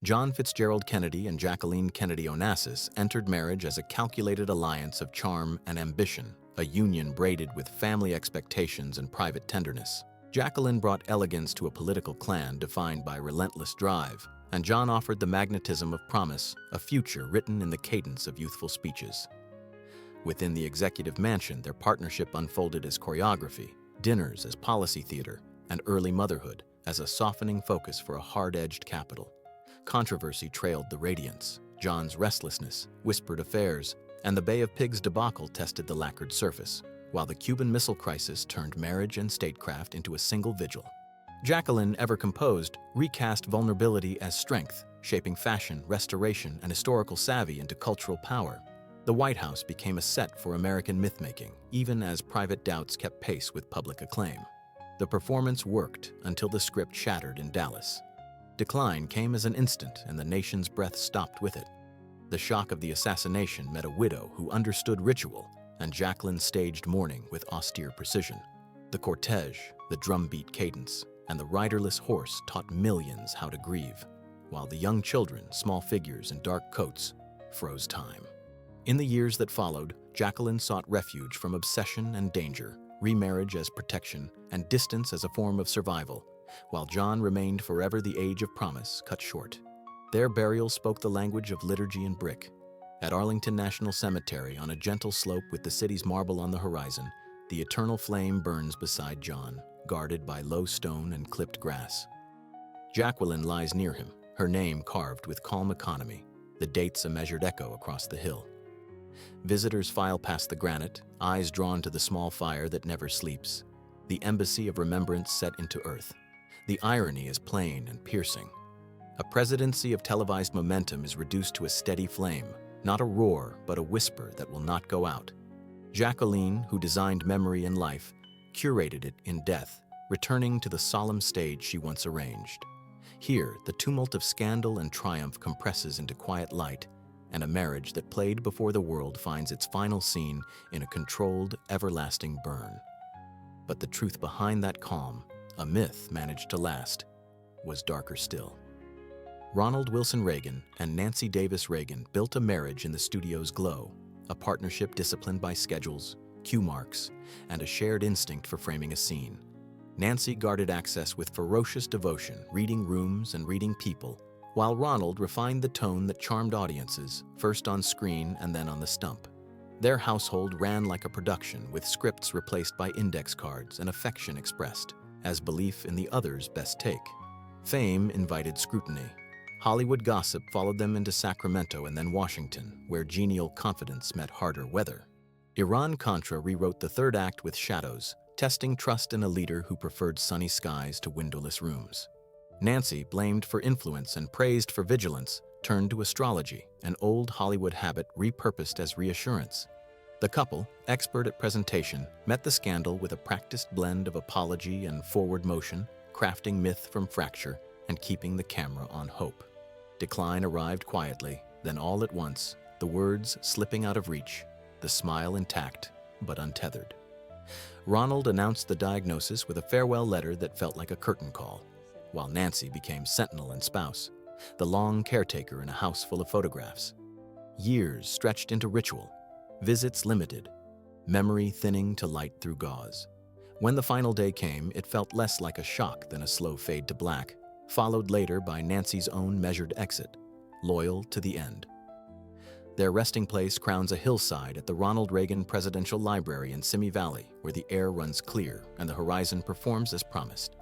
John Fitzgerald Kennedy and Jacqueline Kennedy Onassis entered marriage as a calculated alliance of charm and ambition, a union braided with family expectations and private tenderness. Jacqueline brought elegance to a political clan defined by relentless drive, and John offered the magnetism of promise, a future written in the cadence of youthful speeches. Within the executive mansion, their partnership unfolded as choreography, dinners as policy theater, and early motherhood as a softening focus for a hard-edged capital. Controversy trailed the radiance. John's restlessness, whispered affairs, and the Bay of Pigs debacle tested the lacquered surface, while the Cuban Missile Crisis turned marriage and statecraft into a single vigil. Jacqueline, ever composed, recast vulnerability as strength, shaping fashion, restoration, and historical savvy into cultural power. The White House became a set for American mythmaking, even as private doubts kept pace with public acclaim. The performance worked until the script shattered in Dallas. Decline came as an instant, and the nation's breath stopped with it. The shock of the assassination met a widow who understood ritual, and Jacqueline staged mourning with austere precision. The cortege, the drumbeat cadence, and the riderless horse taught millions how to grieve, while the young children, small figures in dark coats, froze time. In the years that followed, Jacqueline sought refuge from obsession and danger, remarriage as protection, and distance as a form of survival, while John remained forever the age of promise cut short. Their burial spoke the language of liturgy and brick. At Arlington National Cemetery, on a gentle slope with the city's marble on the horizon, the eternal flame burns beside John, guarded by low stone and clipped grass. Jacqueline lies near him, her name carved with calm economy, the dates a measured echo across the hill. Visitors file past the granite, eyes drawn to the small fire that never sleeps, the embassy of remembrance set into earth. The irony is plain and piercing. A presidency of televised momentum is reduced to a steady flame, not a roar, but a whisper that will not go out. Jacqueline, who designed memory in life, curated it in death, returning to the solemn stage she once arranged. Here, the tumult of scandal and triumph compresses into quiet light, and a marriage that played before the world finds its final scene in a controlled, everlasting burn. But the truth behind that calm, a myth managed to last, was darker still. Ronald Wilson Reagan and Nancy Davis Reagan built a marriage in the studio's glow, a partnership disciplined by schedules, cue marks, and a shared instinct for framing a scene. Nancy guarded access with ferocious devotion, reading rooms and reading people, while Ronald refined the tone that charmed audiences, first on screen and then on the stump. Their household ran like a production, with scripts replaced by index cards and affection expressed as belief in the other's best take. Fame invited scrutiny. Hollywood gossip followed them into Sacramento and then Washington, where genial confidence met harder weather. Iran-Contra rewrote the third act with shadows, testing trust in a leader who preferred sunny skies to windowless rooms. Nancy, blamed for influence and praised for vigilance, turned to astrology, an old Hollywood habit repurposed as reassurance. The couple, expert at presentation, met the scandal with a practiced blend of apology and forward motion, crafting myth from fracture and keeping the camera on hope. Decline arrived quietly, then all at once, the words slipping out of reach, the smile intact but untethered. Ronald announced the diagnosis with a farewell letter that felt like a curtain call, while Nancy became sentinel and spouse, the long caretaker in a house full of photographs. Years stretched into ritual, visits limited, memory thinning to light through gauze. When the final day came, it felt less like a shock than a slow fade to black, followed later by Nancy's own measured exit, loyal to the end. Their resting place crowns a hillside at the Ronald Reagan Presidential Library in Simi Valley, where the air runs clear and the horizon performs as promised.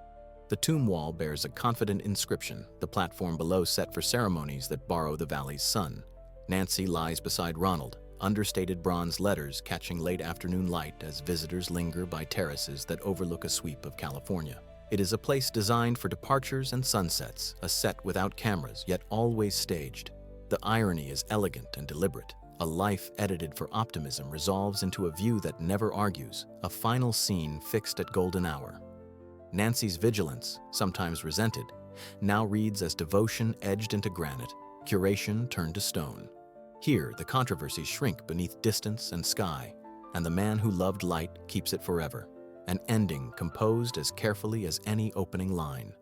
The tomb wall bears a confident inscription, the platform below set for ceremonies that borrow the valley's sun. Nancy lies beside Ronald, understated bronze letters catching late afternoon light as visitors linger by terraces that overlook a sweep of California. It is a place designed for departures and sunsets, a set without cameras, yet always staged. The irony is elegant and deliberate. A life edited for optimism resolves into a view that never argues, a final scene fixed at golden hour. Nancy's vigilance, sometimes resented, now reads as devotion edged into granite, curation turned to stone. Here, the controversies shrink beneath distance and sky, and the man who loved light keeps it forever, an ending composed as carefully as any opening line.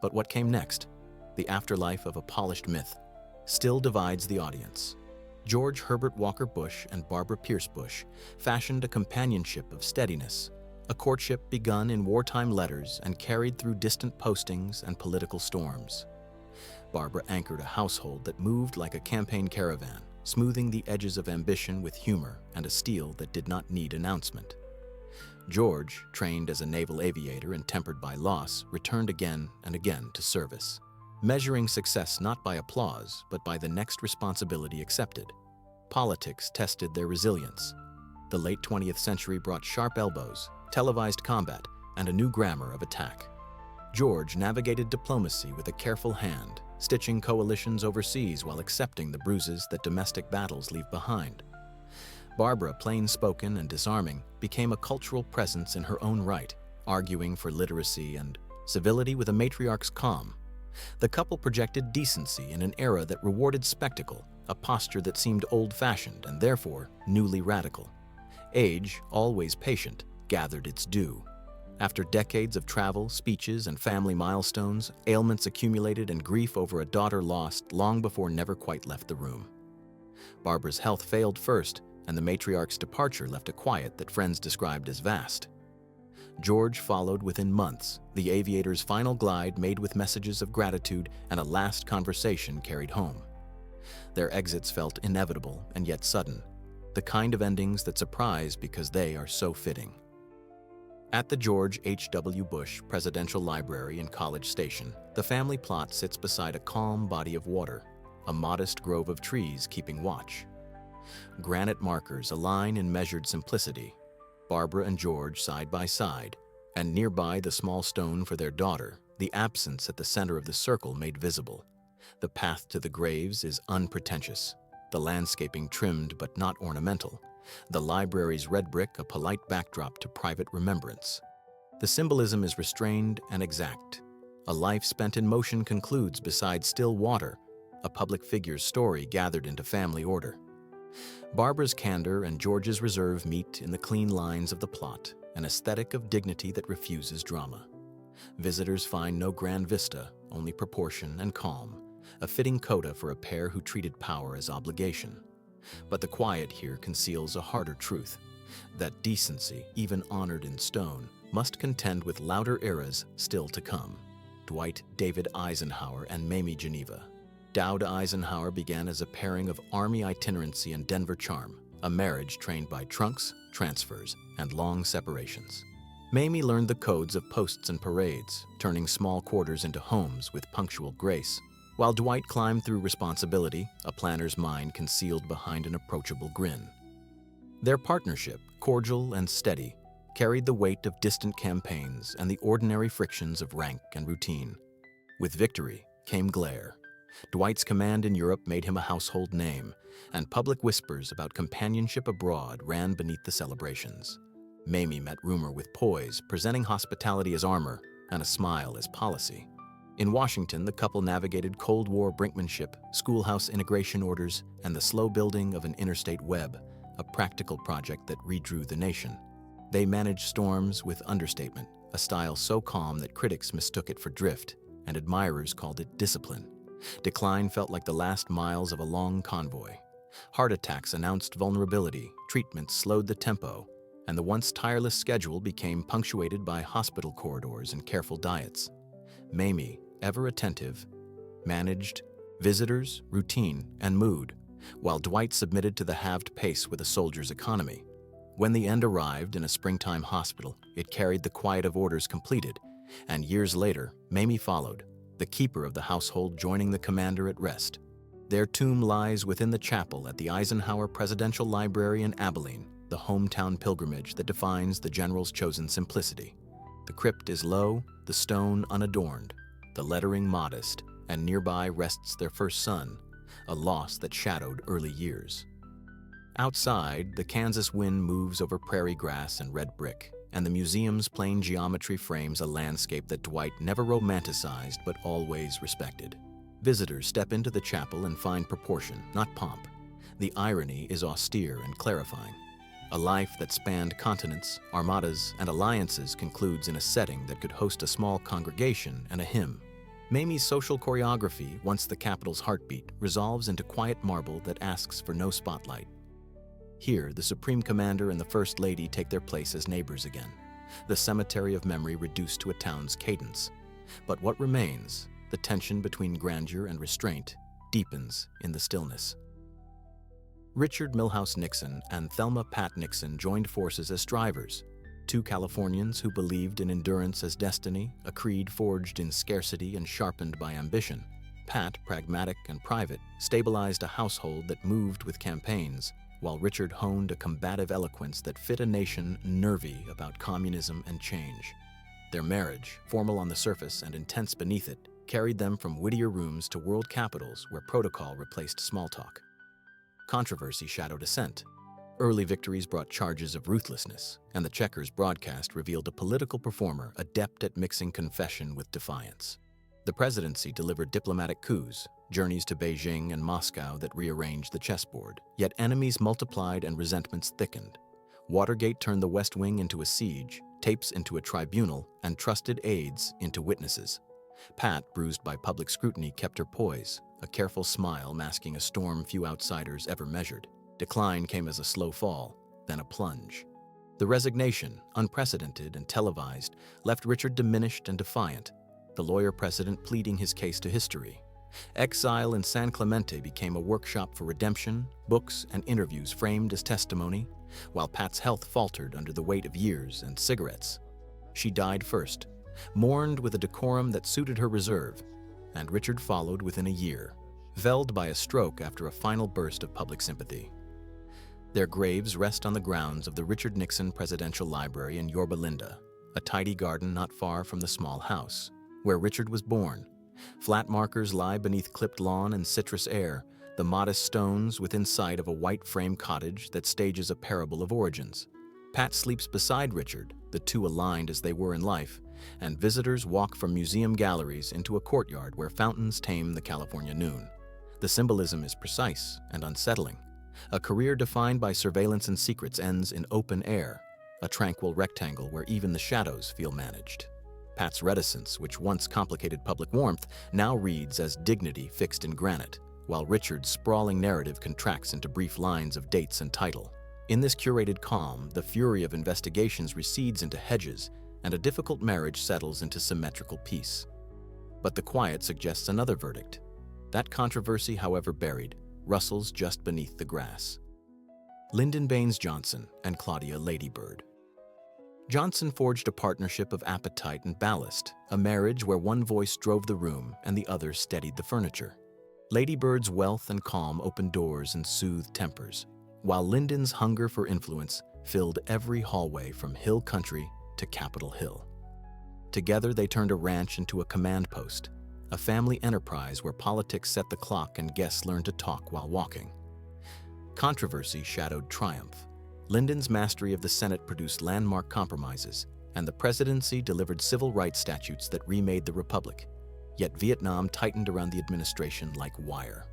But what came next? the afterlife of a polished myth, still divides the audience. George Herbert Walker Bush and Barbara Pierce Bush fashioned a companionship of steadiness, a courtship begun in wartime letters and carried through distant postings and political storms. Barbara anchored a household that moved like a campaign caravan, smoothing the edges of ambition with humor and a steel that did not need announcement. George, trained as a naval aviator and tempered by loss, returned again and again to service, measuring success not by applause but by the next responsibility accepted. Politics tested their resilience. The late 20th century brought sharp elbows, televised combat, and a new grammar of attack. George navigated diplomacy with a careful hand, stitching coalitions overseas while accepting the bruises that domestic battles leave behind. Barbara, plain-spoken and disarming, became a cultural presence in her own right, arguing for literacy and civility with a matriarch's calm. The couple projected decency in an era that rewarded spectacle, a posture that seemed old-fashioned and therefore newly radical. Age, always patient, gathered its due. After decades of travel, speeches, and family milestones, ailments accumulated and grief over a daughter lost long before never quite left the room. Barbara's health failed first, and the matriarch's departure left a quiet that friends described as vast. George followed within months, the aviator's final glide made with messages of gratitude and a last conversation carried home. Their exits felt inevitable and yet sudden, the kind of endings that surprise because they are so fitting. At the George H.W. Bush Presidential Library in College Station, the family plot sits beside a calm body of water, a modest grove of trees keeping watch. Granite markers align in measured simplicity, Barbara and George side by side, and nearby the small stone for their daughter, the absence at the center of the circle made visible. The path to the graves is unpretentious, the landscaping trimmed but not ornamental, the library's red brick a polite backdrop to private remembrance. The symbolism is restrained and exact. A life spent in motion concludes beside still water, a public figure's story gathered into family order. Barbara's candor and George's reserve meet in the clean lines of the plot, an aesthetic of dignity that refuses drama. Visitors find no grand vista, only proportion and calm, a fitting coda for a pair who treated power as obligation. But the quiet here conceals a harder truth, that decency, even honored in stone, must contend with louder eras still to come. Dwight David Eisenhower and Mamie Geneva. Dowd Eisenhower began as a pairing of Army itinerancy and Denver charm, a marriage trained by trunks, transfers, and long separations. Mamie learned the codes of posts and parades, turning small quarters into homes with punctual grace, while Dwight climbed through responsibility, a planner's mind concealed behind an approachable grin. Their partnership, cordial and steady, carried the weight of distant campaigns and the ordinary frictions of rank and routine. With victory came glare. Dwight's command in Europe made him a household name, and public whispers about companionship abroad ran beneath the celebrations. Mamie met rumor with poise, presenting hospitality as armor and a smile as policy. In Washington, the couple navigated Cold War brinkmanship, schoolhouse integration orders, and the slow building of an interstate web, a practical project that redrew the nation. They managed storms with understatement, a style so calm that critics mistook it for drift, and admirers called it discipline. Decline felt like the last miles of a long convoy. Heart attacks announced vulnerability, treatments slowed the tempo, and the once tireless schedule became punctuated by hospital corridors and careful diets. Mamie, ever attentive, managed visitors, routine, and mood, while Dwight submitted to the halved pace with a soldier's economy. When the end arrived in a springtime hospital, it carried the quiet of orders completed, and years later, Mamie followed, the keeper of the household joining the commander at rest. Their tomb lies within the chapel at the Eisenhower Presidential Library in Abilene, the hometown pilgrimage that defines the general's chosen simplicity. The crypt is low, the stone unadorned, the lettering modest, and nearby rests their first son, a loss that shadowed early years. Outside, the Kansas wind moves over prairie grass and red brick, and the museum's plain geometry frames a landscape that Dwight never romanticized but always respected. Visitors step into the chapel and find proportion, not pomp. The irony is austere and clarifying. A life that spanned continents, armadas, and alliances concludes in a setting that could host a small congregation and a hymn. Mamie's social choreography, once the capital's heartbeat, resolves into quiet marble that asks for no spotlight. Here, the Supreme Commander and the First Lady take their place as neighbors again, the cemetery of memory reduced to a town's cadence. But what remains, the tension between grandeur and restraint, deepens in the stillness. Richard Milhous Nixon and Thelma Pat Nixon joined forces as strivers, two Californians who believed in endurance as destiny, a creed forged in scarcity and sharpened by ambition. Pat, pragmatic and private, stabilized a household that moved with campaigns, while Richard honed a combative eloquence that fit a nation nervy about communism and change. Their marriage, formal on the surface and intense beneath it, carried them from Whittier rooms to world capitals where protocol replaced small talk. Controversy shadowed assent. Early victories brought charges of ruthlessness, and the Checkers broadcast revealed a political performer adept at mixing confession with defiance. The presidency delivered diplomatic coups, journeys to Beijing and Moscow that rearranged the chessboard. Yet enemies multiplied and resentments thickened. Watergate turned the West Wing into a siege, tapes into a tribunal, and trusted aides into witnesses. Pat, bruised by public scrutiny, kept her poise, a careful smile masking a storm few outsiders ever measured. Decline came as a slow fall, then a plunge. The resignation, unprecedented and televised, left Richard diminished and defiant, the lawyer-president pleading his case to history. Exile in San Clemente became a workshop for redemption, books and interviews framed as testimony, while Pat's health faltered under the weight of years and cigarettes. She died first, mourned with a decorum that suited her reserve, and Richard followed within a year, velled by a stroke after a final burst of public sympathy. Their graves rest on the grounds of the Richard Nixon Presidential Library in Yorba Linda, a tidy garden not far from the small house, where Richard was born. Flat markers lie beneath clipped lawn and citrus air, the modest stones within sight of a white frame cottage that stages a parable of origins. Pat sleeps beside Richard, the two aligned as they were in life, and visitors walk from museum galleries into a courtyard where fountains tame the California noon. The symbolism is precise and unsettling. A career defined by surveillance and secrets ends in open air, a tranquil rectangle where even the shadows feel managed. Pat's reticence, which once complicated public warmth, now reads as dignity fixed in granite, while Richard's sprawling narrative contracts into brief lines of dates and title. In this curated calm, the fury of investigations recedes into hedges, and a difficult marriage settles into symmetrical peace. But the quiet suggests another verdict. That controversy, however buried, rustles just beneath the grass. Lyndon Baines Johnson and Claudia Ladybird. Johnson forged a partnership of appetite and ballast, a marriage where one voice drove the room and the other steadied the furniture. Ladybird's wealth and calm opened doors and soothed tempers, while Lyndon's hunger for influence filled every hallway from Hill Country to Capitol Hill. Together they turned a ranch into a command post, a family enterprise where politics set the clock and guests learned to talk while walking. Controversy shadowed triumph. Lyndon's mastery of the Senate produced landmark compromises, and the presidency delivered civil rights statutes that remade the republic. Yet Vietnam tightened around the administration like wire.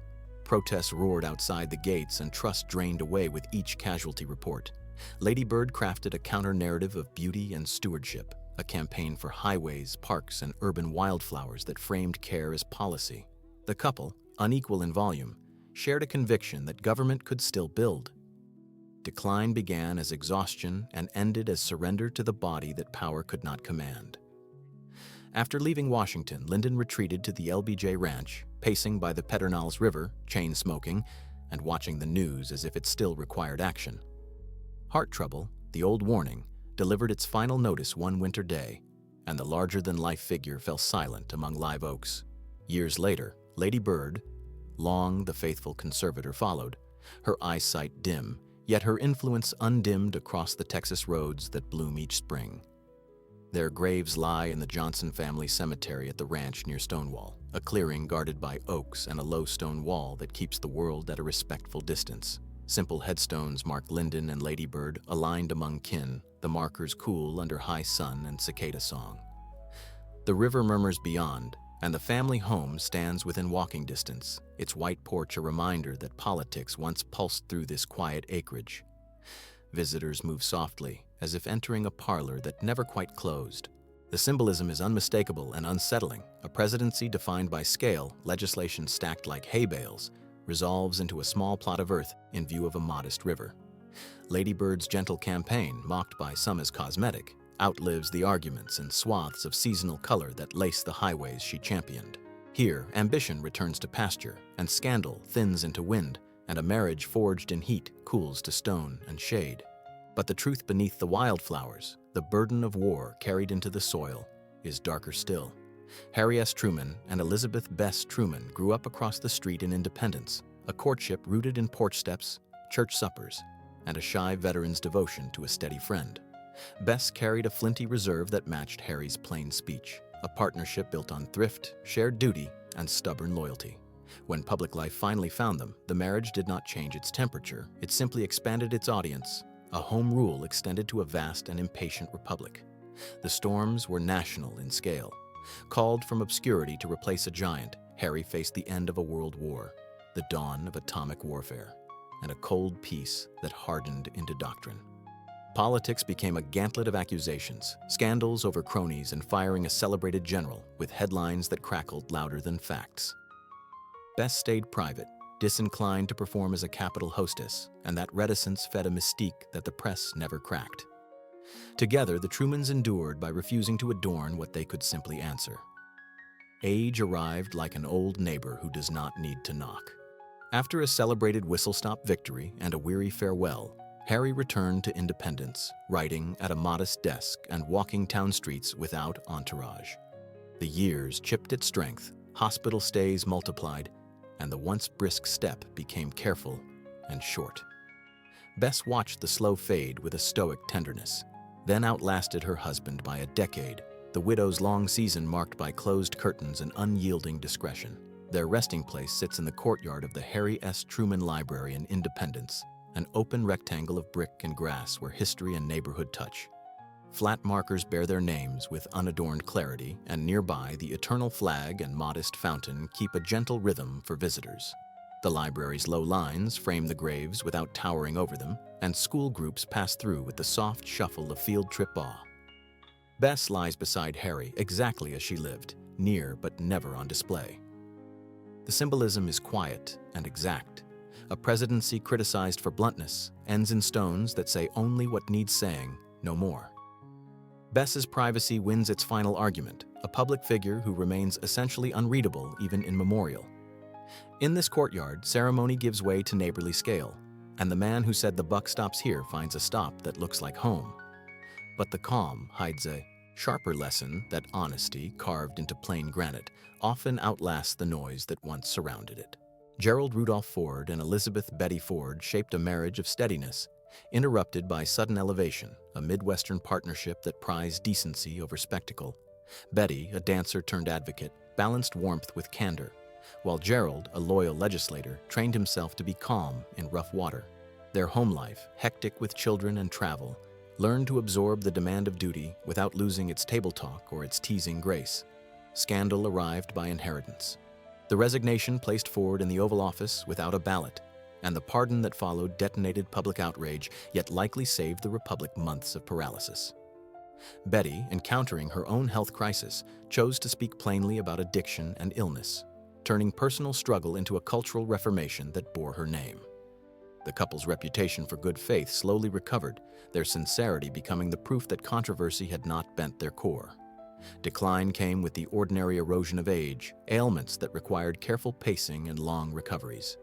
Protests roared outside the gates and trust drained away with each casualty report. Ladybird crafted a counter-narrative of beauty and stewardship, a campaign for highways, parks, and urban wildflowers that framed care as policy. The couple, unequal in volume, shared a conviction that government could still build. Decline began as exhaustion and ended as surrender to the body that power could not command. After leaving Washington, Lyndon retreated to the LBJ Ranch, pacing by the Pedernales River, chain-smoking, and watching the news as if it still required action. Heart trouble, the old warning, delivered its final notice one winter day, and the larger-than-life figure fell silent among live oaks. Years later, Lady Bird, long the faithful conservator, followed, her eyesight dim, yet her influence undimmed across the Texas roads that bloom each spring. Their graves lie in the Johnson family cemetery at the ranch near Stonewall, a clearing guarded by oaks and a low stone wall that keeps the world at a respectful distance. Simple headstones mark Lyndon and Ladybird, aligned among kin, the markers cool under high sun and cicada song. The river murmurs beyond, and the family home stands within walking distance, its white porch a reminder that politics once pulsed through this quiet acreage. Visitors move softly, as if entering a parlor that never quite closed. The symbolism is unmistakable and unsettling. A presidency defined by scale, legislation stacked like hay bales, resolves into a small plot of earth in view of a modest river. Lady Bird's gentle campaign, mocked by some as cosmetic, outlives the arguments and swaths of seasonal color that lace the highways she championed. Here, ambition returns to pasture, and scandal thins into wind, and a marriage forged in heat cools to stone and shade. But the truth beneath the wildflowers, the burden of war carried into the soil, is darker still. Harry S. Truman and Elizabeth Bess Truman grew up across the street in Independence, a courtship rooted in porch steps, church suppers, and a shy veteran's devotion to a steady friend. Bess carried a flinty reserve that matched Harry's plain speech, a partnership built on thrift, shared duty, and stubborn loyalty. When public life finally found them, the marriage did not change its temperature, it simply expanded its audience. A home rule extended to a vast and impatient republic. The storms were national in scale. Called from obscurity to replace a giant, Harry faced the end of a world war, the dawn of atomic warfare, and a cold peace that hardened into doctrine. Politics became a gauntlet of accusations, scandals over cronies and firing a celebrated general with headlines that crackled louder than facts. Bess stayed private, disinclined to perform as a Capitol hostess, and that reticence fed a mystique that the press never cracked. Together, the Trumans endured by refusing to adorn what they could simply answer. Age arrived like an old neighbor who does not need to knock. After a celebrated whistle-stop victory and a weary farewell, Harry returned to Independence, writing at a modest desk and walking town streets without entourage. The years chipped at strength, hospital stays multiplied, and the once brisk step became careful and short. Bess watched the slow fade with a stoic tenderness, then outlasted her husband by a decade, the widow's long season marked by closed curtains and unyielding discretion. Their resting place sits in the courtyard of the Harry S. Truman Library in Independence, an open rectangle of brick and grass where history and neighborhood touch. Flat markers bear their names with unadorned clarity, and nearby the eternal flag and modest fountain keep a gentle rhythm for visitors. The library's low lines frame the graves without towering over them, and school groups pass through with the soft shuffle of field trip awe. Bess lies beside Harry exactly as she lived, near but never on display. The symbolism is quiet and exact. A presidency criticized for bluntness ends in stones that say only what needs saying, no more. Bess's privacy wins its final argument, a public figure who remains essentially unreadable even in memorial. In this courtyard, ceremony gives way to neighborly scale, and the man who said the buck stops here finds a stop that looks like home. But the calm hides a sharper lesson that honesty, carved into plain granite, often outlasts the noise that once surrounded it. Gerald Rudolph Ford and Elizabeth Betty Ford shaped a marriage of steadiness, interrupted by sudden elevation, a Midwestern partnership that prized decency over spectacle. Betty, a dancer turned advocate, balanced warmth with candor, while Gerald, a loyal legislator, trained himself to be calm in rough water. Their home life, hectic with children and travel, learned to absorb the demand of duty without losing its table talk or its teasing grace. Scandal arrived by inheritance. The resignation placed Ford in the Oval Office without a ballot, and the pardon that followed detonated public outrage, yet likely saved the Republic months of paralysis. Betty, encountering her own health crisis, chose to speak plainly about addiction and illness, turning personal struggle into a cultural reformation that bore her name. The couple's reputation for good faith slowly recovered, their sincerity becoming the proof that controversy had not bent their core. Decline came with the ordinary erosion of age, ailments that required careful pacing and long recoveries.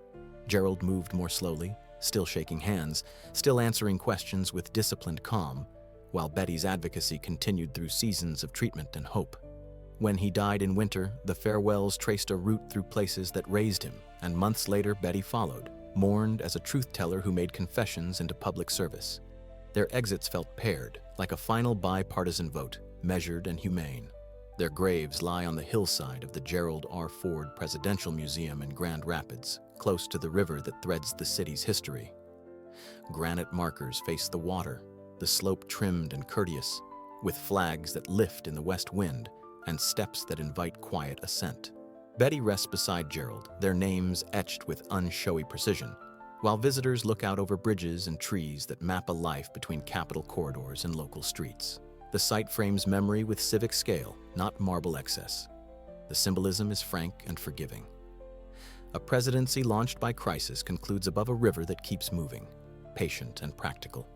Gerald moved more slowly, still shaking hands, still answering questions with disciplined calm, while Betty's advocacy continued through seasons of treatment and hope. When he died in winter, the farewells traced a route through places that raised him, and months later Betty followed, mourned as a truth-teller who made confessions into public service. Their exits felt paired, like a final bipartisan vote, measured and humane. Their graves lie on the hillside of the Gerald R. Ford Presidential Museum in Grand Rapids, close to the river that threads the city's history. Granite markers face the water, the slope trimmed and courteous, with flags that lift in the west wind and steps that invite quiet ascent. Betty rests beside Gerald, their names etched with unshowy precision, while visitors look out over bridges and trees that map a life between Capitol corridors and local streets. The site frames memory with civic scale, not marble excess. The symbolism is frank and forgiving. A presidency launched by crisis concludes above a river that keeps moving, patient and practical,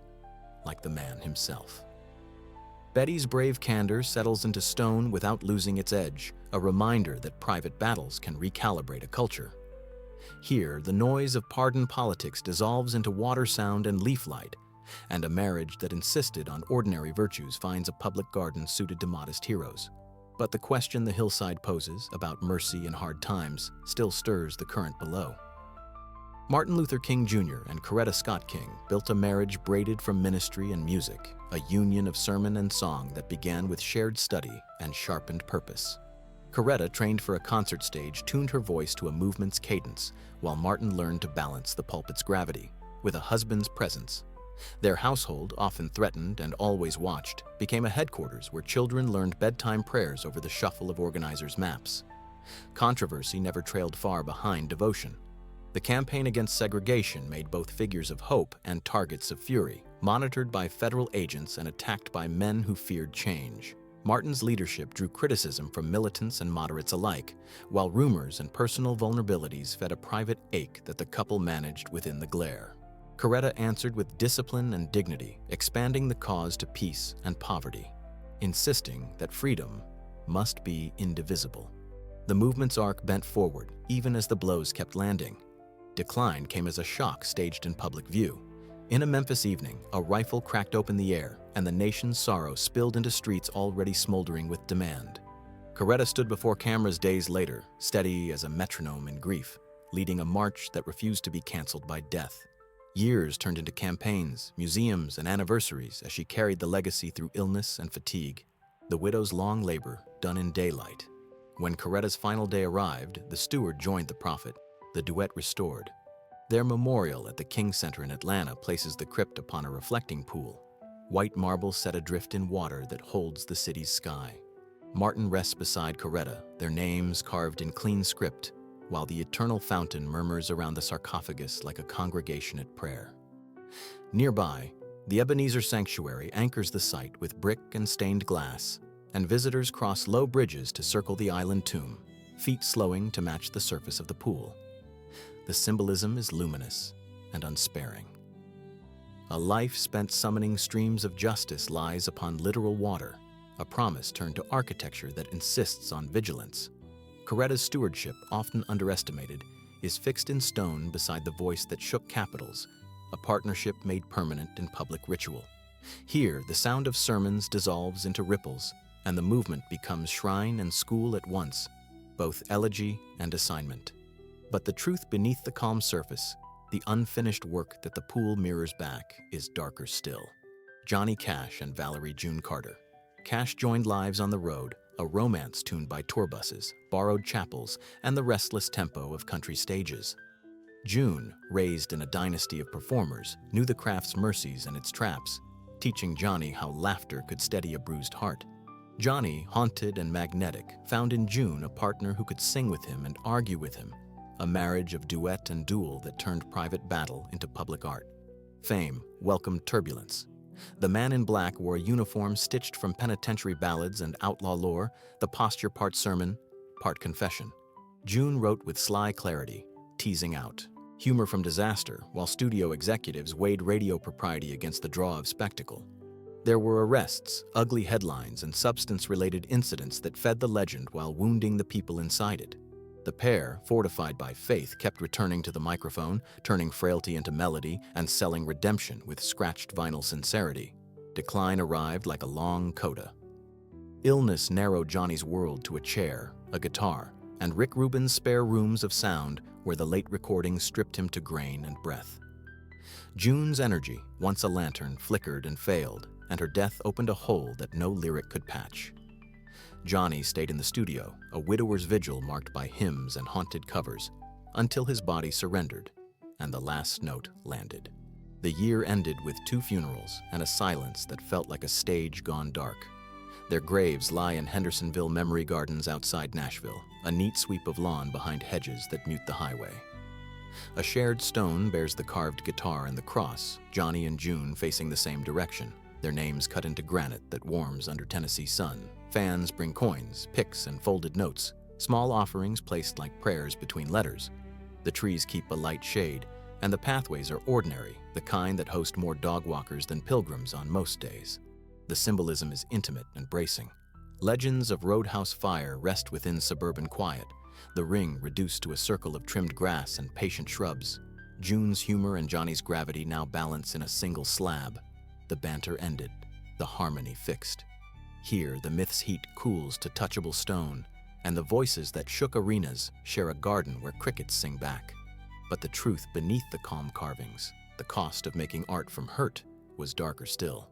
like the man himself. Betty's brave candor settles into stone without losing its edge, a reminder that private battles can recalibrate a culture. Here, the noise of partisan politics dissolves into water sound and leaf light, and a marriage that insisted on ordinary virtues finds a public garden suited to modest heroes. But the question the hillside poses about mercy in hard times still stirs the current below. Martin Luther King Jr. and Coretta Scott King built a marriage braided from ministry and music, a union of sermon and song that began with shared study and sharpened purpose. Coretta, trained for a concert stage, tuned her voice to a movement's cadence, while Martin learned to balance the pulpit's gravity with a husband's presence. Their household, often threatened and always watched, became a headquarters where children learned bedtime prayers over the shuffle of organizers' maps. Controversy never trailed far behind devotion. The campaign against segregation made both figures of hope and targets of fury, monitored by federal agents and attacked by men who feared change. Martin's leadership drew criticism from militants and moderates alike, while rumors and personal vulnerabilities fed a private ache that the couple managed within the glare. Coretta answered with discipline and dignity, expanding the cause to peace and poverty, insisting that freedom must be indivisible. The movement's arc bent forward, even as the blows kept landing. Decline came as a shock staged in public view. In a Memphis evening, a rifle cracked open the air, and the nation's sorrow spilled into streets already smoldering with demand. Coretta stood before cameras days later, steady as a metronome in grief, leading a march that refused to be canceled by death. Years turned into campaigns, museums, and anniversaries as she carried the legacy through illness and fatigue. The widow's long labor, done in daylight. When Coretta's final day arrived, the steward joined the prophet, the duet restored. Their memorial at the King Center in Atlanta places the crypt upon a reflecting pool, white marble set adrift in water that holds the city's sky. Martin rests beside Coretta, their names carved in clean script, while the eternal fountain murmurs around the sarcophagus like a congregation at prayer. Nearby, the Ebenezer Sanctuary anchors the site with brick and stained glass, and visitors cross low bridges to circle the island tomb, feet slowing to match the surface of the pool. The symbolism is luminous and unsparing. A life spent summoning streams of justice lies upon literal water, a promise turned to architecture that insists on vigilance. Coretta's stewardship, often underestimated, is fixed in stone beside the voice that shook capitals, a partnership made permanent in public ritual. Here, the sound of sermons dissolves into ripples, and the movement becomes shrine and school at once, both elegy and assignment. But the truth beneath the calm surface, the unfinished work that the pool mirrors back, is darker still. Johnny Cash and Valerie June Carter. Cash joined lives on the road, a romance tuned by tour buses, borrowed chapels, and the restless tempo of country stages. June, raised in a dynasty of performers, knew the craft's mercies and its traps, teaching Johnny how laughter could steady a bruised heart. Johnny, haunted and magnetic, found in June a partner who could sing with him and argue with him, a marriage of duet and duel that turned private battle into public art. Fame welcomed turbulence. The man in black wore a uniform stitched from penitentiary ballads and outlaw lore, the posture part sermon, part confession. June wrote with sly clarity, teasing out humor from disaster, while studio executives weighed radio propriety against the draw of spectacle. There were arrests, ugly headlines, and substance-related incidents that fed the legend while wounding the people inside it. The pair, fortified by faith, kept returning to the microphone, turning frailty into melody, and selling redemption with scratched vinyl sincerity. Decline arrived like a long coda. Illness narrowed Johnny's world to a chair, a guitar, and Rick Rubin's spare rooms of sound where the late recordings stripped him to grain and breath. June's energy, once a lantern, flickered and failed, and her death opened a hole that no lyric could patch. Johnny stayed in the studio, a widower's vigil marked by hymns and haunted covers, until his body surrendered and the last note landed. The year ended with 2 funerals and a silence that felt like a stage gone dark. Their graves lie in Hendersonville Memory Gardens outside Nashville, a neat sweep of lawn behind hedges that mute the highway. A shared stone bears the carved guitar and the cross, Johnny and June facing the same direction. their names cut into granite that warms under Tennessee sun. Fans bring coins, picks, and folded notes, small offerings placed like prayers between letters. The trees keep a light shade, and the pathways are ordinary, the kind that host more dog walkers than pilgrims on most days. The symbolism is intimate and bracing. Legends of roadhouse fire rest within suburban quiet, the ring reduced to a circle of trimmed grass and patient shrubs. June's humor and Johnny's gravity now balance in a single slab. The banter ended, the harmony fixed. Here, the myth's heat cools to touchable stone, and the voices that shook arenas share a garden where crickets sing back. But the truth beneath the calm carvings, the cost of making art from hurt, was darker still.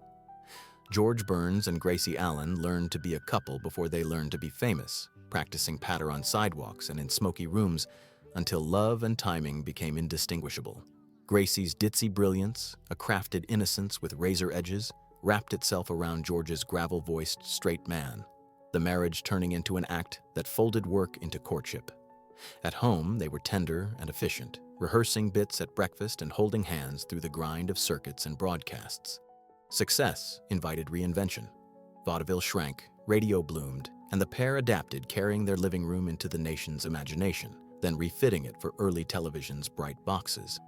George Burns and Gracie Allen learned to be a couple before they learned to be famous, practicing patter on sidewalks and in smoky rooms until love and timing became indistinguishable. Gracie's ditzy brilliance, a crafted innocence with razor edges, wrapped itself around George's gravel-voiced straight man, the marriage turning into an act that folded work into courtship. At home, they were tender and efficient, rehearsing bits at breakfast and holding hands through the grind of circuits and broadcasts. Success invited reinvention. Vaudeville shrank, radio bloomed, and the pair adapted, carrying their living room into the nation's imagination, then refitting it for early television's bright boxes.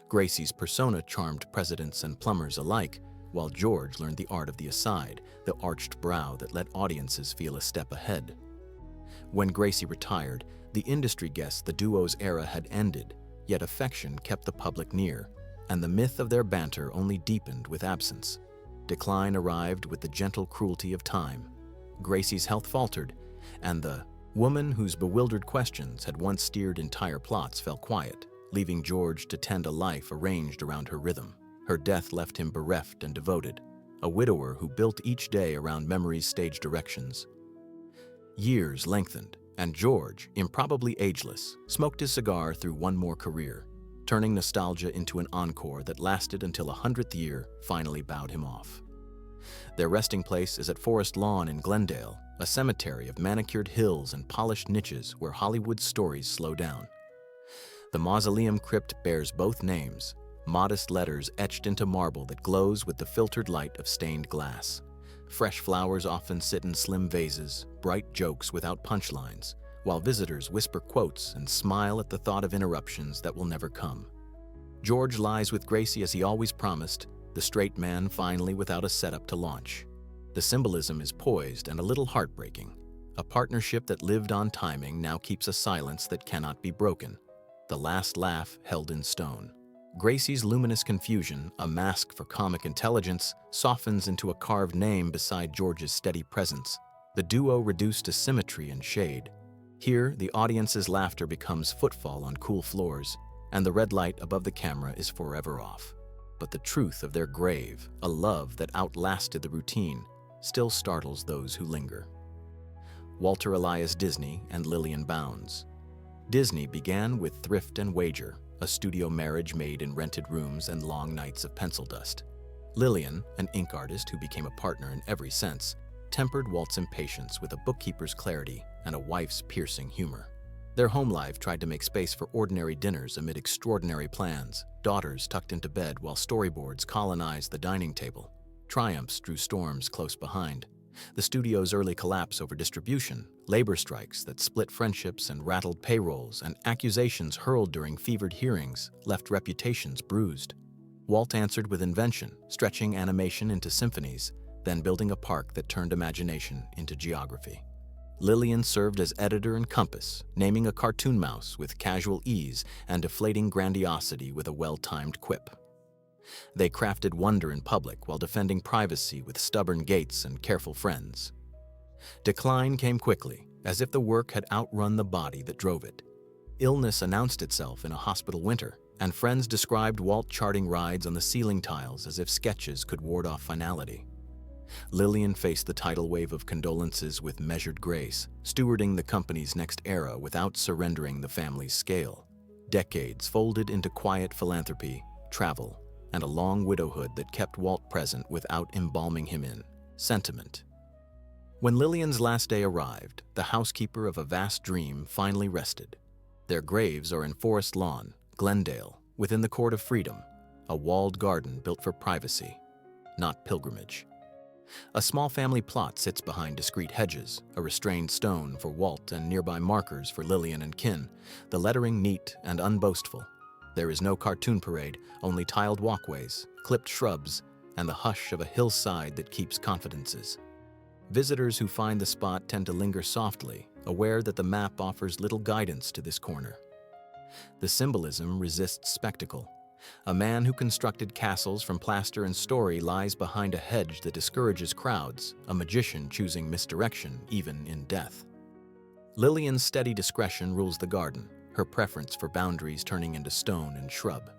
Gracie's persona charmed presidents and plumbers alike, while George learned the art of the aside, the arched brow that let audiences feel a step ahead. When Gracie retired, the industry guessed the duo's era had ended, yet affection kept the public near, and the myth of their banter only deepened with absence. Decline arrived with the gentle cruelty of time. Gracie's health faltered, and the woman whose bewildered questions had once steered entire plots fell quiet, leaving George to tend a life arranged around her rhythm. Her death left him bereft and devoted, a widower who built each day around memory's stage directions. Years lengthened, and George, improbably ageless, smoked his cigar through one more career, turning nostalgia into an encore that lasted until a 100th year finally bowed him off. Their resting place is at Forest Lawn in Glendale, a cemetery of manicured hills and polished niches where Hollywood's stories slow down. The mausoleum crypt bears both names, modest letters etched into marble that glows with the filtered light of stained glass. Fresh flowers often sit in slim vases, bright jokes without punchlines, while visitors whisper quotes and smile at the thought of interruptions that will never come. George lies with Gracie as he always promised, the straight man finally without a setup to launch. The symbolism is poised and a little heartbreaking. A partnership that lived on timing now keeps a silence that cannot be broken. The last laugh held in stone. Gracie's luminous confusion, a mask for comic intelligence, softens into a carved name beside George's steady presence. The duo reduced to symmetry and shade. Here, the audience's laughter becomes footfall on cool floors, and the red light above the camera is forever off. But the truth of their grave, a love that outlasted the routine, still startles those who linger. Walter Elias Disney and Lillian Bounds. Disney began with thrift and wager, a studio marriage made in rented rooms and long nights of pencil dust. Lillian, an ink artist who became a partner in every sense, tempered Walt's impatience with a bookkeeper's clarity and a wife's piercing humor. Their home life tried to make space for ordinary dinners amid extraordinary plans, daughters tucked into bed while storyboards colonized the dining table. Triumphs drew storms close behind. The studio's early collapse over distribution, labor strikes that split friendships and rattled payrolls, and accusations hurled during fevered hearings left reputations bruised. Walt answered with invention, stretching animation into symphonies, then building a park that turned imagination into geography. Lillian served as editor and compass, naming a cartoon mouse with casual ease and deflating grandiosity with a well-timed quip. They crafted wonder in public while defending privacy with stubborn gates and careful friends. Decline came quickly, as if the work had outrun the body that drove it. Illness announced itself in a hospital winter, and friends described Walt charting rides on the ceiling tiles as if sketches could ward off finality. Lillian faced the tidal wave of condolences with measured grace, stewarding the company's next era without surrendering the family's scale. Decades folded into quiet philanthropy, travel, and a long widowhood that kept Walt present without embalming him in sentiment. When Lillian's last day arrived, the housekeeper of a vast dream finally rested. Their graves are in Forest Lawn, Glendale, within the Court of Freedom, a walled garden built for privacy. not pilgrimage. A small family plot sits behind discreet hedges, a restrained stone for Walt and nearby markers for Lillian and kin, the lettering neat and unboastful. There is no cartoon parade, only tiled walkways, clipped shrubs, and the hush of a hillside that keeps confidences. Visitors who find the spot tend to linger softly, aware that the map offers little guidance to this corner. The symbolism resists spectacle. A man who constructed castles from plaster and story lies behind a hedge that discourages crowds, a magician choosing misdirection even in death. Lillian's steady discretion rules the garden, her preference for boundaries turning into stone and shrub.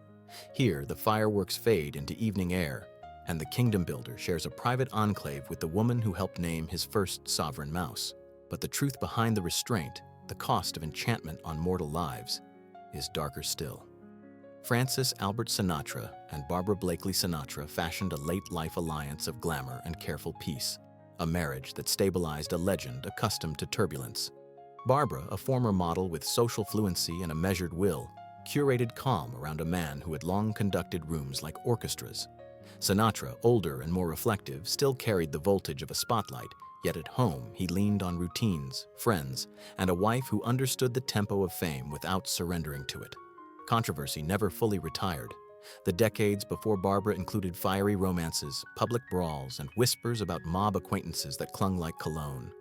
Here, the fireworks fade into evening air, and the kingdom builder shares a private enclave with the woman who helped name his first sovereign mouse. But the truth behind the restraint, the cost of enchantment on mortal lives, is darker still. Francis Albert Sinatra and Barbara Blakely Sinatra fashioned a late-life alliance of glamour and careful peace, a marriage that stabilized a legend accustomed to turbulence. Barbara, a former model with social fluency and a measured will, curated calm around a man who had long conducted rooms like orchestras. Sinatra, older and more reflective, still carried the voltage of a spotlight, yet at home he leaned on routines, friends, and a wife who understood the tempo of fame without surrendering to it. Controversy never fully retired. The decades before Barbara included fiery romances, public brawls, and whispers about mob acquaintances that clung like cologne.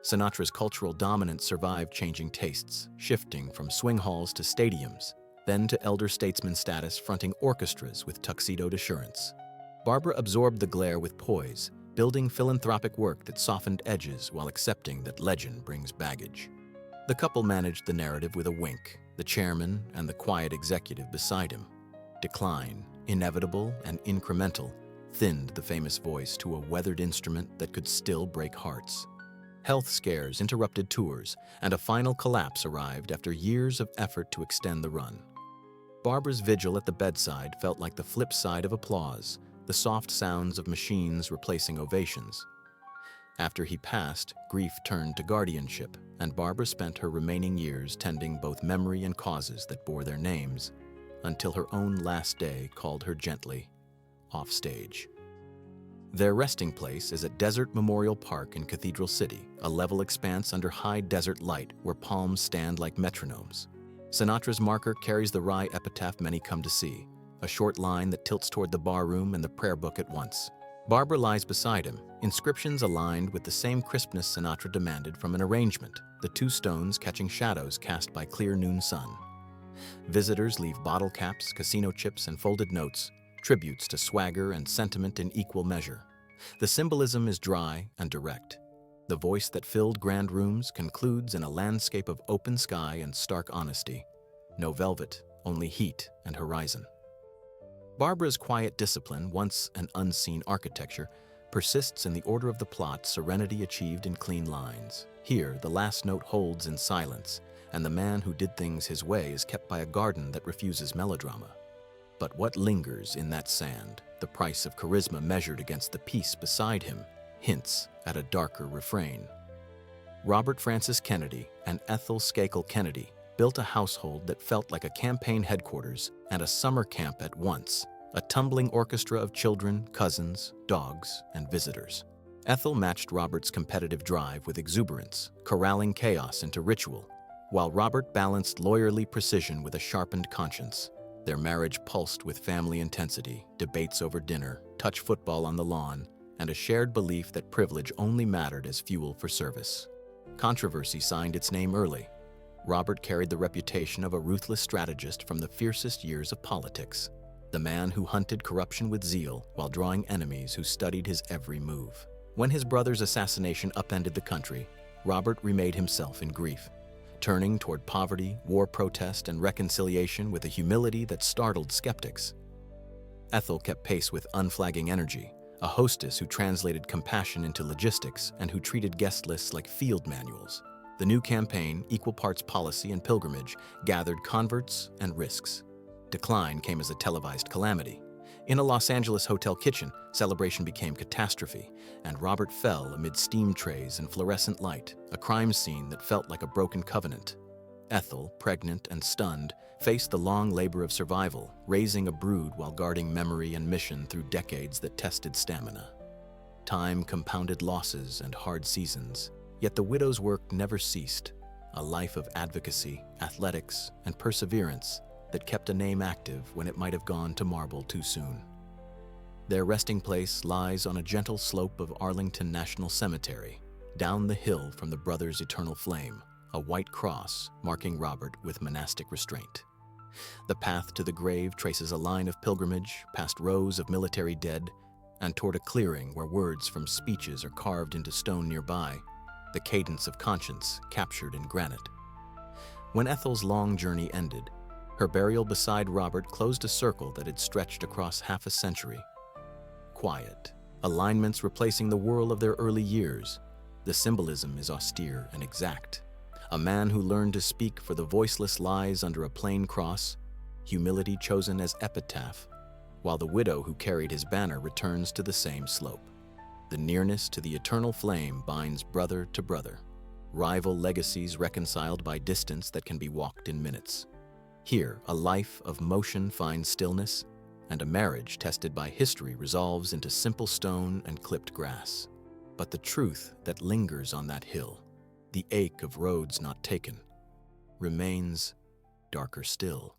Sinatra's cultural dominance survived changing tastes, shifting from swing halls to stadiums, then to elder statesman status fronting orchestras with tuxedoed assurance. Barbara absorbed the glare with poise, building philanthropic work that softened edges while accepting that legend brings baggage. The couple managed the narrative with a wink, the chairman and the quiet executive beside him. Decline, inevitable and incremental, thinned the famous voice to a weathered instrument that could still break hearts. Health scares interrupted tours, and a final collapse arrived after years of effort to extend the run. Barbara's vigil at the bedside felt like the flip side of applause, the soft sounds of machines replacing ovations. After he passed, grief turned to guardianship, and Barbara spent her remaining years tending both memory and causes that bore their names, until her own last day called her gently offstage. Their resting place is at Desert Memorial Park in Cathedral City, a level expanse under high desert light where palms stand like metronomes. Sinatra's marker carries the wry epitaph many come to see, a short line that tilts toward the barroom and the prayer book at once. Barbara lies beside him, inscriptions aligned with the same crispness Sinatra demanded from an arrangement, the two stones catching shadows cast by clear noon sun. Visitors leave bottle caps, casino chips, and folded notes, tributes to swagger and sentiment in equal measure. The symbolism is dry and direct. The voice that filled grand rooms concludes in a landscape of open sky and stark honesty. No velvet, only heat and horizon. Barbara's quiet discipline, once an unseen architecture, persists in the order of the plot, serenity achieved in clean lines. Here, the last note holds in silence, and the man who did things his way is kept by a garden that refuses melodrama. But what lingers in that sand, the price of charisma measured against the peace beside him, hints at a darker refrain. Robert Francis Kennedy and Ethel Skakel Kennedy built a household that felt like a campaign headquarters and a summer camp at once, a tumbling orchestra of children, cousins, dogs, and visitors. Ethel matched Robert's competitive drive with exuberance, corralling chaos into ritual, while Robert balanced lawyerly precision with a sharpened conscience. Their marriage pulsed with family intensity, debates over dinner, touch football on the lawn, and a shared belief that privilege only mattered as fuel for service. Controversy signed its name early. Robert carried the reputation of a ruthless strategist from the fiercest years of politics, the man who hunted corruption with zeal while drawing enemies who studied his every move. When his brother's assassination upended the country, Robert remade himself in grief, turning toward poverty, war protest, and reconciliation with a humility that startled skeptics. Ethel kept pace with unflagging energy, a hostess who translated compassion into logistics and who treated guest lists like field manuals. The new campaign, equal parts policy and pilgrimage, gathered converts and risks. Decline came as a televised calamity. In a Los Angeles hotel kitchen, celebration became catastrophe, and Robert fell amid steam trays and fluorescent light, a crime scene that felt like a broken covenant. Ethel, pregnant and stunned, faced the long labor of survival, raising a brood while guarding memory and mission through decades that tested stamina. Time compounded losses and hard seasons, yet the widow's work never ceased, a life of advocacy, athletics, and perseverance that kept a name active when it might have gone to marble too soon. Their resting place lies on a gentle slope of Arlington National Cemetery, down the hill from the brothers' eternal flame, a white cross marking Robert with monastic restraint. The path to the grave traces a line of pilgrimage past rows of military dead and toward a clearing where words from speeches are carved into stone nearby, the cadence of conscience captured in granite. When Ethel's long journey ended, her burial beside Robert closed a circle that had stretched across half a century. Quiet, alignments replacing the whirl of their early years. The symbolism is austere and exact. A man who learned to speak for the voiceless lies under a plain cross, humility chosen as epitaph, while the widow who carried his banner returns to the same slope. The nearness to the eternal flame binds brother to brother, rival legacies reconciled by distance that can be walked in minutes. Here, a life of motion finds stillness, and a marriage tested by history resolves into simple stone and clipped grass. But the truth that lingers on that hill, the ache of roads not taken, remains darker still.